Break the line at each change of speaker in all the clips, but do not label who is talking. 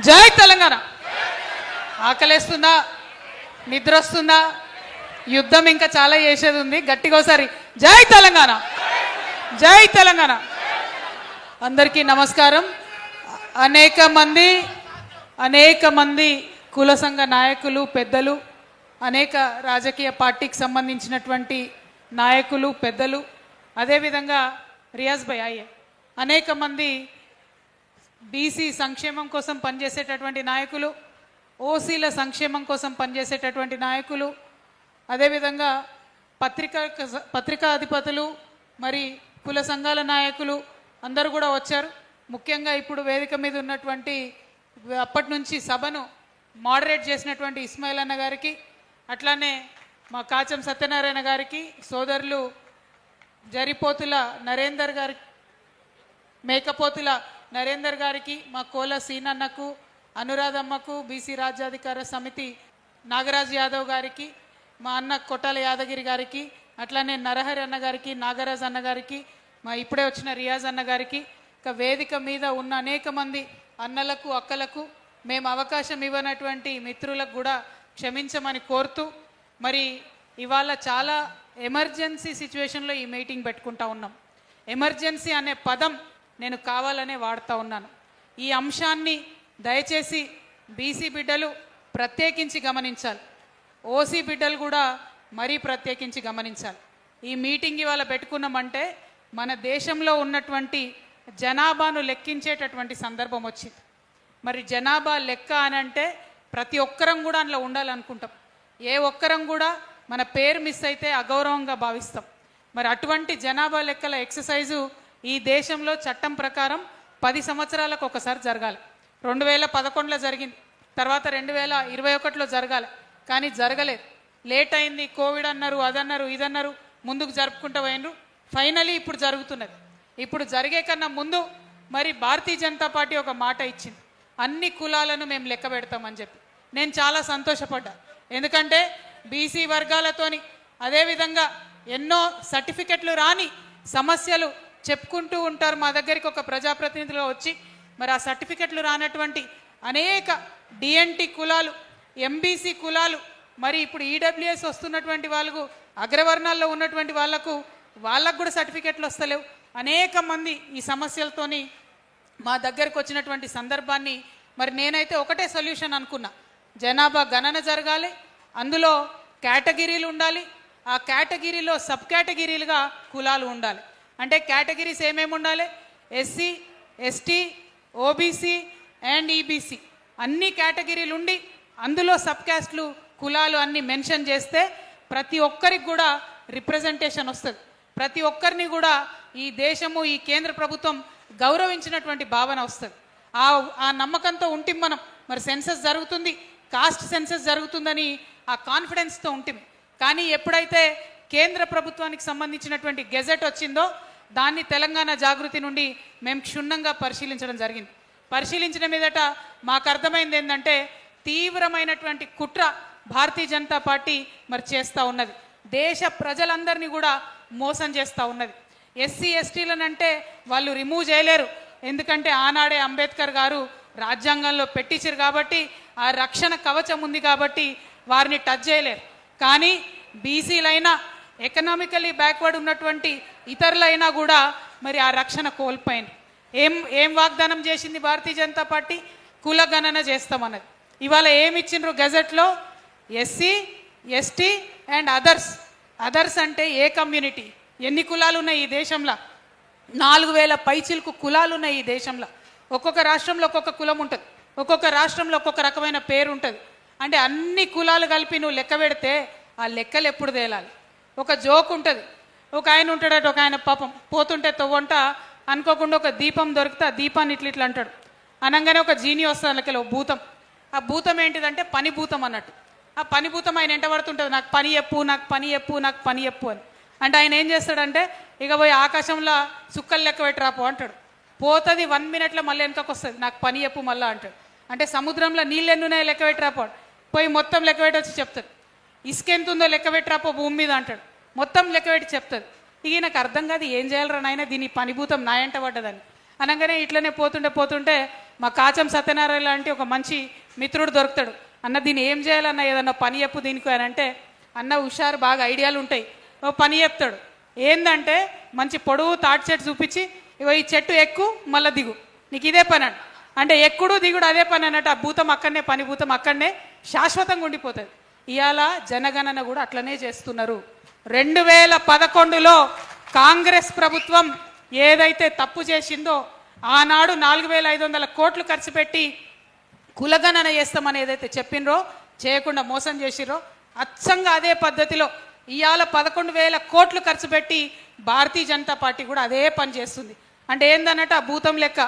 జై తెలంగాణ. ఆకలేస్తుందా, నిద్ర వస్తుందా? యుద్ధం ఇంకా చాలా చేసేది ఉంది. గట్టిగా ఒకసారి జై తెలంగాణ, జై తెలంగాణ. అందరికీ నమస్కారం. అనేక మంది కుల సంఘ నాయకులు, పెద్దలు, అనేక రాజకీయ పార్టీకి సంబంధించినటువంటి నాయకులు, పెద్దలు, అదేవిధంగా రియాజ్ భాయ్ అయ్యే అనేక మంది బీసీ సంక్షేమం కోసం పనిచేసేటటువంటి నాయకులు, ఓసీల సంక్షేమం కోసం పనిచేసేటటువంటి నాయకులు, అదేవిధంగా పత్రికా అధిపతులు, మరి కుల సంఘాల నాయకులు అందరూ కూడా వచ్చారు. ముఖ్యంగా ఇప్పుడు వేదిక మీద ఉన్నటువంటి అప్పటి నుంచి సభను మోడరేట్ చేసినటువంటి ఇస్మాయిల్ అన్న గారికి, అట్లానే మా కాచం సత్యనారాయణ గారికి, సోదరులు జరిపోతుల నరేందర్ గారి, మేకపోతుల నరేందర్ గారికి, మా కోల సీనన్నకు, అనురాధమ్మకు, బీసీ రాజ్యాధికార సమితి నాగరాజ్ యాదవ్ గారికి, మా అన్న కొట్టాల యాదగిరి గారికి, అట్లానే నరహరి అన్న గారికి, నాగరాజ్ అన్న గారికి, మా ఇప్పుడే వచ్చిన రియాజ్ అన్న గారికి, ఇక వేదిక మీద ఉన్న అనేక మంది అన్నలకు, అక్కలకు, మేము అవకాశం ఇవ్వనటువంటి మిత్రులకు కూడా క్షమించమని కోరుతూ, మరి ఇవాళ చాలా ఎమర్జెన్సీ సిచ్యువేషన్లో ఈ మీటింగ్ పెట్టుకుంటా ఉన్నాం. ఎమర్జెన్సీ అనే పదం నేను కావాలనే వాడుతూ ఉన్నాను. ఈ అంశాన్ని దయచేసి బీసీ బిడ్డలు ప్రత్యేకించి గమనించాలి, ఓసీ బిడ్డలు కూడా మరీ ప్రత్యేకించి గమనించాలి. ఈ మీటింగ్ ఇవాళ పెట్టుకున్నామంటే మన దేశంలో ఉన్నటువంటి జనాభాను లెక్కించేటటువంటి సందర్భం వచ్చింది. మరి జనాభా లెక్క అని అంటే ప్రతి ఒక్కరం కూడా అందులో ఉండాలనుకుంటాం. ఏ ఒక్కరం కూడా మన పేరు మిస్ అయితే అగౌరవంగా భావిస్తాం. మరి అటువంటి జనాభా లెక్కల ఎక్సర్సైజు ఈ దేశంలో చట్టం ప్రకారం 10 సంవత్సరాలకు ఒకసారి జరగాలి. 2011లో జరిగింది, తర్వాత 2021లో జరగాలి, కానీ జరగలేదు. లేట్ అయింది, కోవిడ్ అన్నారు, అదన్నారు, ఇదన్నారు, ముందుకు జరుపుకుంటూ పోయినరు. ఫైనలీ ఇప్పుడు జరుగుతున్నది. ఇప్పుడు జరిగే కన్నా ముందు మరి భారతీయ జనతా పార్టీ ఒక మాట ఇచ్చింది, అన్ని కులాలను మేము లెక్క పెడతామని చెప్పి. నేను చాలా సంతోషపడ్డా. ఎందుకంటే బీసీ వర్గాలతోని, అదేవిధంగా ఎన్నో సర్టిఫికెట్లు రాని సమస్యలు చెప్పుకుంటూ ఉంటారు. మా దగ్గరికి ఒక ప్రజాప్రతినిధులు వచ్చి మరి ఆ సర్టిఫికెట్లు రానటువంటి అనేక డిఎన్టీ కులాలు, ఎంబీసీ కులాలు, మరి ఇప్పుడు ఈడబ్ల్యూఎస్ వస్తున్నటువంటి వాళ్ళకు, అగ్రవర్ణాల్లో ఉన్నటువంటి వాళ్ళకు కూడా సర్టిఫికెట్లు వస్తలేవు. అనేక మంది ఈ సమస్యలతోని మా దగ్గరకు వచ్చినటువంటి సందర్భాన్ని మరి నేనైతే ఒకటే సొల్యూషన్ అనుకున్నా, జనాభా గణన జరగాలి, అందులో కేటగిరీలు ఉండాలి, ఆ కేటగిరీలో సబ్ కేటగిరీలుగా కులాలు ఉండాలి. అంటే కేటగిరీస్ ఏమేమి ఉండాలి? SC, ST, OBC and EBC అన్ని కేటగిరీలు ఉండి అందులో సబ్ క్యాస్ట్లు, కులాలు అన్నీ మెన్షన్ చేస్తే ప్రతి ఒక్కరికి కూడా రిప్రజెంటేషన్ వస్తుంది. ప్రతి ఒక్కరిని కూడా ఈ దేశము, ఈ కేంద్ర ప్రభుత్వం గౌరవించినటువంటి భావన వస్తుంది. ఆ నమ్మకంతో ఉంటే మనం మరి సెన్సస్ జరుగుతుంది, కాస్ట్ సెన్సస్ జరుగుతుందని ఆ కాన్ఫిడెన్స్తో ఉంటుంది. కానీ ఎప్పుడైతే కేంద్ర ప్రభుత్వానికి సంబంధించినటువంటి గెజెట్ వచ్చిందో దాన్ని తెలంగాణ జాగృతి నుండి మేము క్షుణ్ణంగా పరిశీలించడం జరిగింది. పరిశీలించిన మీదట మాకు అర్థమైంది ఏంటంటే తీవ్రమైనటువంటి కుట్ర భారతీయ జనతా పార్టీ మరి చేస్తూ ఉన్నది. దేశ ప్రజలందరినీ కూడా మోసం చేస్తూ ఉన్నది. ఎస్సీ ఎస్టీలను అంటే వాళ్ళు రిమూవ్ చేయలేరు, ఎందుకంటే ఆనాడే అంబేద్కర్ గారు రాజ్యాంగంలో పెట్టించారు కాబట్టి ఆ రక్షణ కవచం ఉంది కాబట్టి వారిని టచ్ చేయలేరు. కానీ బీసీలైనా, ఎకనామికలీ బ్యాక్వర్డ్ ఉన్నటువంటి ఇతరులైనా కూడా మరి ఆ రక్షణ కోల్పోయింది. ఏం వాగ్దానం చేసింది భారతీయ జనతా పార్టీ? కుల గణన చేస్తామన్నది. ఇవాళ ఏమి ఇచ్చిండ్రు గెజెట్లో? ఎస్సీ, ఎస్టీ అండ్ అదర్స్ అంటే ఏ కమ్యూనిటీ? ఎన్ని కులాలు ఉన్నాయి ఈ దేశంలో? 4000 పైచిలకు కులాలు ఉన్నాయి ఈ దేశంలో. ఒక్కొక్క రాష్ట్రంలో ఒక్కొక్క కులం ఉంటుంది, ఒక్కొక్క రాష్ట్రంలో ఒక్కొక్క రకమైన పేరు ఉంటుంది. అంటే అన్ని కులాలు కలిపి నువ్వు లెక్క పెడితే ఆ లెక్కలు ఎప్పుడు తేలాలి? ఒక జోక్ ఉంటుంది, ఒక ఆయన ఉంటాడట, ఒక ఆయన పాపం పోతుంటే తవ్వంట అనుకోకుండా ఒక దీపం దొరికితే ఆ దీపాన్ని ఇట్లా అంటాడు. అనగానే ఒక జీని వస్తుంది అందులో భూతం. ఆ భూతం ఏంటిదంటే పని భూతం అన్నట్టు. ఆ పని భూతం ఆయన ఎంట పడుతుంటుంది, నాకు పని చెప్పు, నాకు పని చెప్పు, నాకు పని చెప్పు అని. అంటే ఆయన ఏం చేస్తాడంటే ఇక పోయి ఆకాశంలో సుక్కలు లెక్క పెట్టి రాపో అంటాడు. పోతుంది 1 మినిట్లో మళ్ళీ వెనకకు వస్తుంది, నాకు పని చెప్పు మళ్ళీ అంటాడు. అంటే సముద్రంలో నీళ్ళు ఎన్నున్నాయో లెక్క పెట్టి రాపో, పోయి మొత్తం లెక్క పెట్టి వచ్చి చెప్తాడు. ఇసుక ఎంత ఉందో లెక్క పెట్టి రాపో భూమి మీద అంటాడు, మొత్తం లెక్క పెట్టి చెప్తుంది. ఇక నాకు అర్థం కాదు ఏం చేయాలరా నాయన, దీని పనిభూతం నా ఎంట పడ్డదని. అనగానే ఇట్లనే పోతుంటే మా కాచం సత్యనారాయణ లాంటి ఒక మంచి మిత్రుడు దొరుకుతాడు. అన్న దీన్ని ఏం చేయాలన్న, ఏదన్నా పని చెప్పు దీనికి అని అంటే, అన్న హుషారు బాగా ఐడియాలు ఉంటాయి, ఓ పని చెప్తాడు. ఏందంటే మంచి పొడవు తాటి చెట్టు చూపించి, ఇగో ఈ చెట్టు ఎక్కు మళ్ళీ దిగు, నీకు ఇదే పని అంటే ఎక్కుడు దిగుడు అదే పని అన్నట్టు ఆ భూతం అక్కడనే, పని భూతం అక్కడనే శాశ్వతంగా ఉండిపోతుంది. ఇవాళ జనగణన కూడా అట్లనే చేస్తున్నారు. 2011లో కాంగ్రెస్ ప్రభుత్వం ఏదైతే తప్పు చేసిందో, ఆనాడు 4500 కోట్లు ఖర్చు పెట్టి కులగణన చేస్తామని ఏదైతే చెప్పినరో, చేయకుండా మోసం చేసిరో, అచ్చంగా అదే పద్ధతిలో ఇవాళ 11,000 కోట్లు ఖర్చు పెట్టి భారతీయ జనతా పార్టీ కూడా అదే పని చేస్తుంది. అంటే ఏందన్నట్టు ఆ భూతం లెక్క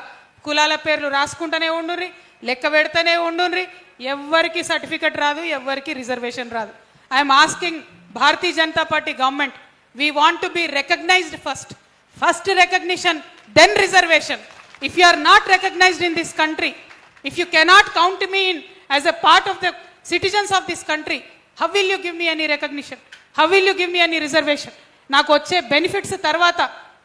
కులాల పేర్లు రాసుకుంటూనే ఉండుర్రి, లెక్క పెడితేనే ఉండుర్రి, ఎవ్వరికి సర్టిఫికెట్ రాదు, ఎవ్వరికి రిజర్వేషన్ రాదు. I'm asking Bharatiya Janata Party government, we want to be recognised first recognition, then reservation. If you are not recognized in this country, if you cannot count me in as a part of the citizens of this country, how will you give me any recognition? How will you give me any reservation? నాకు వచ్చే benefits తర్వాత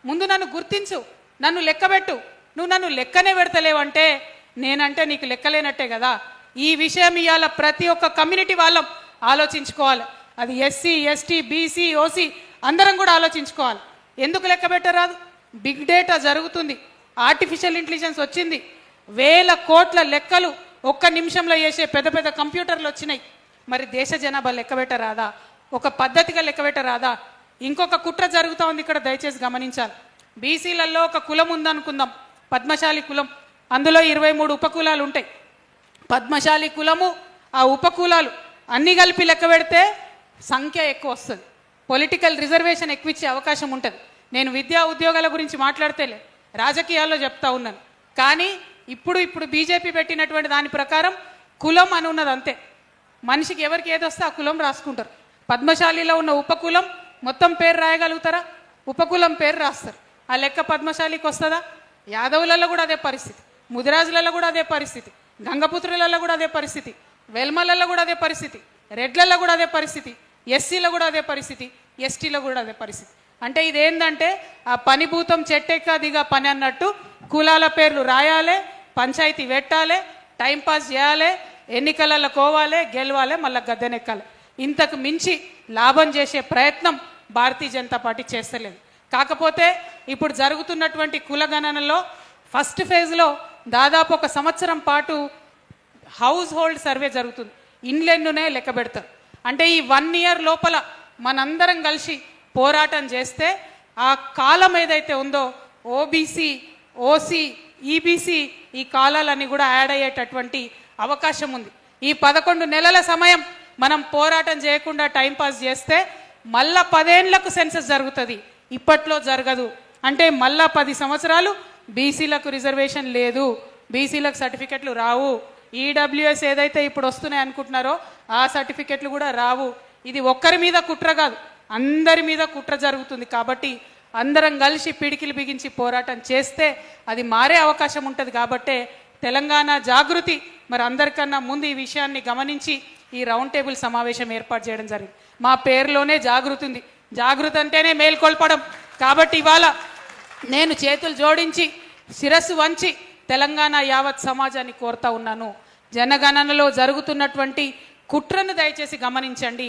ముందు నన్ను గుర్తించు, నన్ను లెక్కబెట్టు. నువ్వు నన్ను లెక్కనే పెడతలేవంటే నేనంటే నీకు లెక్కలేనట్టే కదా. ఈ విషయం ఇవాళ ప్రతి ఒక్క కమ్యూనిటీ వాళ్ళం ఆలోచించుకోవాలి. అది ఎస్సీ, ఎస్టీ, బీసీ, ఓసీ అందరం కూడా ఆలోచించుకోవాలి. ఎందుకు లెక్క పెట్టరాదు? బిగ్ డేటా జరుగుతుంది, ఆర్టిఫిషియల్ ఇంటెలిజెన్స్ వచ్చింది, 1000 కోట్ల లెక్కలు ఒక్క నిమిషంలో చేసే పెద్ద పెద్ద కంప్యూటర్లు వచ్చినాయి. మరి దేశ జనాభా లెక్క పెట్టరాదా? ఒక పద్ధతిగా లెక్క పెట్టరాదా? ఇంకొక కుట్ర జరుగుతూ ఉంది ఇక్కడ, దయచేసి గమనించాలి. బీసీలలో ఒక కులం ఉందనుకుందాం, పద్మశాలి కులం. అందులో 23 ఉపకులాలు ఉంటాయి. పద్మశాలి కులము, ఆ ఉపకులాలు అన్నీ కలిపి లెక్క పెడితే సంఖ్య ఎక్కువ వస్తుంది, పొలిటికల్ రిజర్వేషన్ ఎక్కువ ఇచ్చే అవకాశం ఉంటుంది. నేను విద్యా ఉద్యోగాల గురించి మాట్లాడితేలే, రాజకీయాల్లో చెప్తా ఉన్నాను. కానీ ఇప్పుడు బీజేపీ పెట్టినటువంటి దాని ప్రకారం కులం అని ఉన్నది అంతే. మనిషికి ఎవరికి ఏదొస్తే ఆ కులం రాసుకుంటారు. పద్మశాలిలో ఉన్న ఉపకులం మొత్తం పేరు రాయగలుగుతారా? ఉపకులం పేరు రాస్తారు. ఆ లెక్క పద్మశాలికి వస్తుందా? యాదవులలో కూడా అదే పరిస్థితి, ముదిరాజులలో కూడా అదే పరిస్థితి, గంగపుత్రులలో కూడా అదే పరిస్థితి, వెల్మలలో కూడా అదే పరిస్థితి, రెడ్లలో కూడా అదే పరిస్థితి, ఎస్సీలో కూడా అదే పరిస్థితి, ఎస్టీలో కూడా అదే పరిస్థితి. అంటే ఇదేంటంటే ఆ పని భూతం చెట్టెక్కదిగా పని అన్నట్టు కులాల పేర్లు రాయాలి, పంచాయతీ పెట్టాలి, టైంపాస్ చేయాలి, ఎన్నికలలో కోవాలి, గెలవాలి, మళ్ళీ గద్దెనెక్కాలి. ఇంతకు మించి లాభం చేసే ప్రయత్నం భారతీయ జనతా పార్టీ చేస్తలేదు. కాకపోతే ఇప్పుడు జరుగుతున్నటువంటి కులగణనలో ఫస్ట్ ఫేజ్లో దాదాపు 1 సంవత్సరం పాటు హౌస్ హోల్డ్ సర్వే జరుగుతుంది. ఇండ్లెన్నునే లెక్క పెడతారు. అంటే ఈ 1 ఇయర్ లోపల మనందరం కలిసి పోరాటం చేస్తే ఆ కాలం ఏదైతే ఉందో ఓబీసీ, ఓసీ, ఈబీసీ ఈ కాలాలన్నీ కూడా యాడ్ అయ్యేటటువంటి అవకాశం ఉంది. ఈ 11 నెలల సమయం మనం పోరాటం చేయకుండా టైంపాస్ చేస్తే మళ్ళా 10 ఏళ్లకు సెన్సస్ జరుగుతుంది, ఇప్పట్లో జరగదు. అంటే మళ్ళా 10 సంవత్సరాలు బీసీలకు రిజర్వేషన్ లేదు, బీసీలకు సర్టిఫికెట్లు రావు, ఈడబ్ల్యూఎస్ ఏదైతే ఇప్పుడు వస్తున్నాయి అనుకుంటున్నారో ఆ సర్టిఫికెట్లు కూడా రావు. ఇది ఒక్కరి మీద కుట్ర కాదు, అందరి మీద కుట్ర జరుగుతుంది. కాబట్టి అందరం కలిసి పిడికిలు బిగించి పోరాటం చేస్తే అది మారే అవకాశం ఉంటుంది. కాబట్టే తెలంగాణ జాగృతి మరి అందరికన్నా ముందు ఈ విషయాన్ని గమనించి ఈ రౌండ్ టేబుల్ సమావేశం ఏర్పాటు చేయడం జరిగింది. మా పేరులోనే జాగృతి ఉంది, జాగృతి అంటేనే మేల్కొల్పడం. కాబట్టి ఇవాళ నేను చేతులు జోడించి శిరస్సు వంచి తెలంగాణ యావత్ సమాజాన్ని కోరుతా ఉన్నాను. జనగణనలో జరుగుతున్నటువంటి కుట్రను దయచేసి గమనించండి.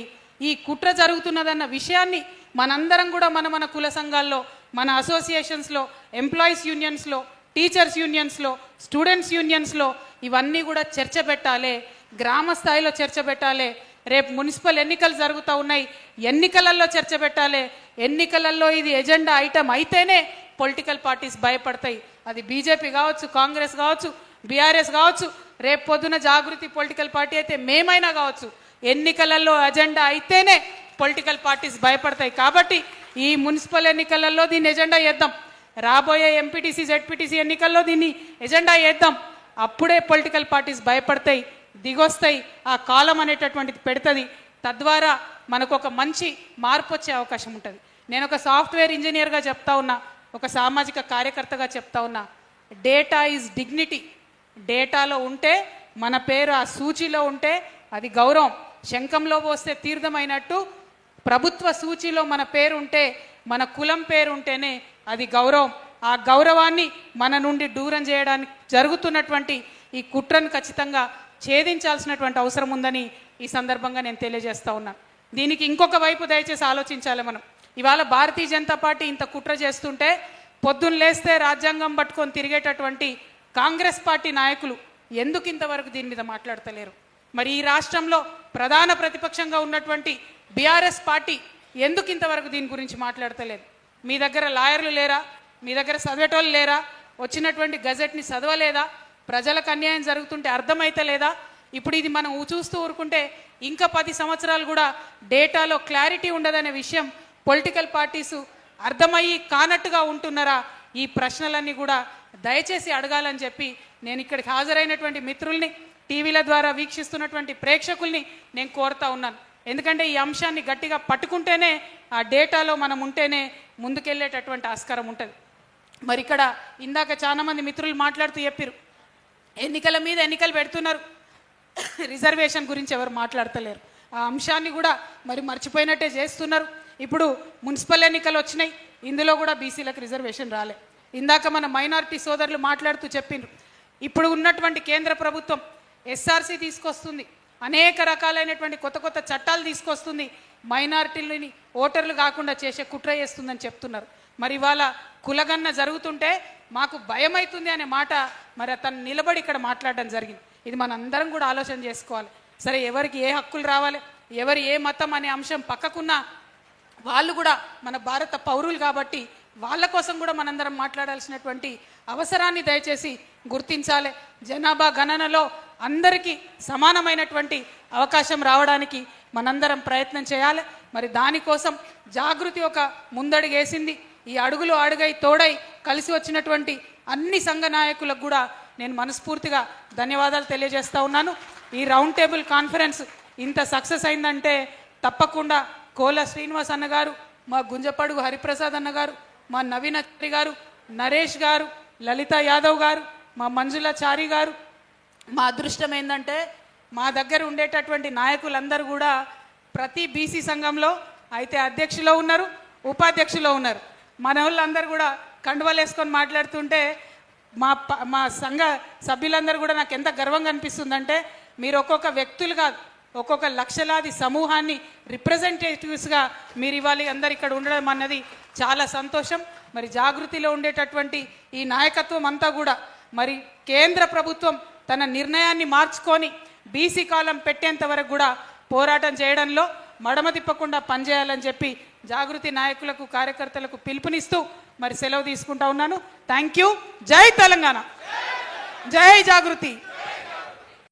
ఈ కుట్ర జరుగుతున్నదన్న విషయాన్ని మనందరం కూడా మన కుల సంఘాల్లో, మన అసోసియేషన్స్లో, ఎంప్లాయీస్ యూనియన్స్లో, టీచర్స్ యూనియన్స్లో, స్టూడెంట్స్ యూనియన్స్లో ఇవన్నీ కూడా చర్చ పెట్టాలి, గ్రామ స్థాయిలో చర్చ పెట్టాలి. రేపు మున్సిపల్ ఎన్నికలు జరుగుతూ ఉన్నాయి, ఎన్నికలలో చర్చ పెట్టాలి. ఎన్నికలలో ఇది ఎజెండా ఐటమ్ అయితేనే పొలిటికల్ పార్టీస్ భయపడతాయి. అది బీజేపీ కావచ్చు, కాంగ్రెస్ కావచ్చు, బీఆర్ఎస్ కావచ్చు, రేపు పొద్దున జాగృతి పొలిటికల్ పార్టీ అయితే మేమైనా కావచ్చు, ఎన్నికలలో ఎజెండా అయితేనే పొలిటికల్ పార్టీస్ భయపడతాయి. కాబట్టి ఈ మున్సిపల్ ఎన్నికలలో దీన్ని ఎజెండా చేద్దాం, రాబోయే ఎంపీటీసీ, జెడ్పీటీసీ ఎన్నికల్లో దీన్ని ఎజెండా చేద్దాం. అప్పుడే పొలిటికల్ పార్టీస్ భయపడతాయి, దిగొస్తాయి, ఆ కాలం అనేటటువంటిది పెడుతుంది. తద్వారా మనకు ఒక మంచి మార్పు వచ్చే అవకాశం ఉంటుంది. నేను ఒక సాఫ్ట్వేర్ ఇంజనీర్గా చెప్తా ఉన్నా, ఒక సామాజిక కార్యకర్తగా చెప్తా ఉన్నా, డేటా ఈజ్ డిగ్నిటీ. డేటాలో ఉంటే మన పేరు ఆ సూచీలో ఉంటే అది గౌరవం. శంఖంలో పోస్తే తీర్థమైనట్టు ప్రభుత్వ సూచీలో మన పేరు ఉంటే, మన కులం పేరు ఉంటేనే అది గౌరవం. ఆ గౌరవాన్ని మన నుండి దూరం చేయడానికి జరుగుతున్నటువంటి ఈ కుట్రను ఖచ్చితంగా ఛేదించాల్సినటువంటి అవసరం ఉందని ఈ సందర్భంగా నేను తెలియజేస్తా ఉన్నాను. దీనికి ఇంకొక వైపు దయచేసి ఆలోచించాలి మనం. ఇవాళ భారతీయ జనతా పార్టీ ఇంత కుట్ర చేస్తుంటే పొద్దున్న లేస్తే రాజ్యాంగం పట్టుకొని తిరిగేటటువంటి కాంగ్రెస్ పార్టీ నాయకులు ఎందుకు ఇంతవరకు దీని మీద మాట్లాడతలేరు? మరి ఈ రాష్ట్రంలో ప్రధాన ప్రతిపక్షంగా ఉన్నటువంటి బీఆర్ఎస్ పార్టీ ఎందుకు ఇంతవరకు దీని గురించి మాట్లాడతలేదు? మీ దగ్గర లాయర్లు లేరా? మీ దగ్గర చదివేటోళ్ళు లేరా? వచ్చినటువంటి గజెట్ని చదవలేదా? ప్రజలకు అన్యాయం జరుగుతుంటే అర్థమైతే లేదా? ఇప్పుడు ఇది మనం చూస్తూ ఊరుకుంటే ఇంకా 10 సంవత్సరాలు కూడా డేటాలో క్లారిటీ ఉండదనే విషయం పొలిటికల్ పార్టీసు అర్థమయ్యి కానట్టుగా ఉంటున్నారా? ఈ ప్రశ్నలన్నీ కూడా దయచేసి అడగాలని చెప్పి నేను ఇక్కడికి హాజరైనటువంటి మిత్రుల్ని, టీవీల ద్వారా వీక్షిస్తున్నటువంటి ప్రేక్షకుల్ని నేను కోరుతా ఉన్నాను. ఎందుకంటే ఈ అంశాన్ని గట్టిగా పట్టుకుంటేనే, ఆ డేటాలో మనం ఉంటేనే ముందుకెళ్ళేటటువంటి ఆస్కారం ఉంటుంది. మరి ఇక్కడ ఇందాక చాలామంది మిత్రులు మాట్లాడుతూ చెప్పారు, ఎన్నికల మీద ఎన్నికలు పెడుతున్నారు, రిజర్వేషన్ గురించి ఎవరు మాట్లాడతలేరు. ఆ అంశాన్ని కూడా మరి మర్చిపోయినట్టే చేస్తున్నారు. ఇప్పుడు మున్సిపల్ ఎన్నికలు వచ్చినాయి, ఇందులో కూడా బీసీలకు రిజర్వేషన్ రాలే. ఇందాక మన మైనారిటీ సోదరులు మాట్లాడుతూ చెప్పిండ్రు, ఇప్పుడు ఉన్నటువంటి కేంద్ర ప్రభుత్వం ఎస్ఆర్సీ తీసుకొస్తుంది, అనేక రకాలైనటువంటి కొత్త కొత్త చట్టాలు తీసుకొస్తుంది, మైనారిటీలని ఓటర్లు కాకుండా చేసే కుట్ర చేస్తుందని చెప్తున్నారు. మరి ఇవాళ కులగన్న జరుగుతుంటే మాకు భయం అవుతుంది అనే మాట మరి తను నిలబడి ఇక్కడ మాట్లాడడం జరిగింది. ఇది మనందరం కూడా ఆలోచన చేసుకోవాలి. సరే, ఎవరికి ఏ హక్కులు రావాలి, ఎవరు ఏ మతం అనే అంశం పక్కకున్నా వాళ్ళు కూడా మన భారత పౌరులు కాబట్టి వాళ్ళ కోసం కూడా మనందరం మాట్లాడాల్సినటువంటి అవసరాన్ని దయచేసి గుర్తించాలి. జనాభా గణనలో అందరికీ సమానమైనటువంటి అవకాశం రావడానికి మనందరం ప్రయత్నం చేయాలి. మరి దానికోసం జాగృతి ఒక ముందడుగు వేసింది. ఈ అడుగులు అడుగై తోడై కలిసి వచ్చినటువంటి అన్ని సంఘ నాయకులకు కూడా నేను మనస్ఫూర్తిగా ధన్యవాదాలు తెలియజేస్తా ఉన్నాను. ఈ రౌండ్ టేబుల్ కాన్ఫరెన్స్ ఇంత సక్సెస్ అయిందంటే తప్పకుండా కోల శ్రీనివాస్ అన్న గారు, మా గుంజపడుగు హరిప్రసాద్ అన్న గారు, మా నవీన్ అచారి గారు, నరేష్ గారు, లలిత యాదవ్ గారు, మా మంజులాచారి గారు, మా అదృష్టం ఏంటంటే మా దగ్గర ఉండేటటువంటి నాయకులందరూ కూడా ప్రతి బీసీ సంఘంలో అయితే అధ్యక్షులో ఉన్నారు, ఉపాధ్యక్షులో ఉన్నారు. మన వాళ్ళందరూ కూడా కండువాలు వేసుకొని మాట్లాడుతుంటే మా సంఘ సభ్యులందరూ కూడా నాకు ఎంత గర్వంగా అనిపిస్తుందంటే, మీరు ఒక్కొక్క వ్యక్తులు కాదు, ఒక్కొక్క లక్షలాది సమూహాన్ని రిప్రజెంటేటివ్స్గా మీరు ఇవాళ అందరు ఇక్కడ ఉండడం అన్నది చాలా సంతోషం. మరి జాగృతిలో ఉండేటటువంటి ఈ నాయకత్వం అంతా కూడా మరి కేంద్ర ప్రభుత్వం తన నిర్ణయాన్ని మార్చుకొని బీసీ కాలం పెట్టేంత వరకు కూడా పోరాటం చేయడంలో మడమ తిప్పకుండా పనిచేయాలని చెప్పి జాగృతి నాయకులకు, కార్యకర్తలకు పిలుపునిస్తూ మరి సెలవు తీసుకుంటా ఉన్నాను. Thank you. జై తెలంగాణ, జై జాగృతి.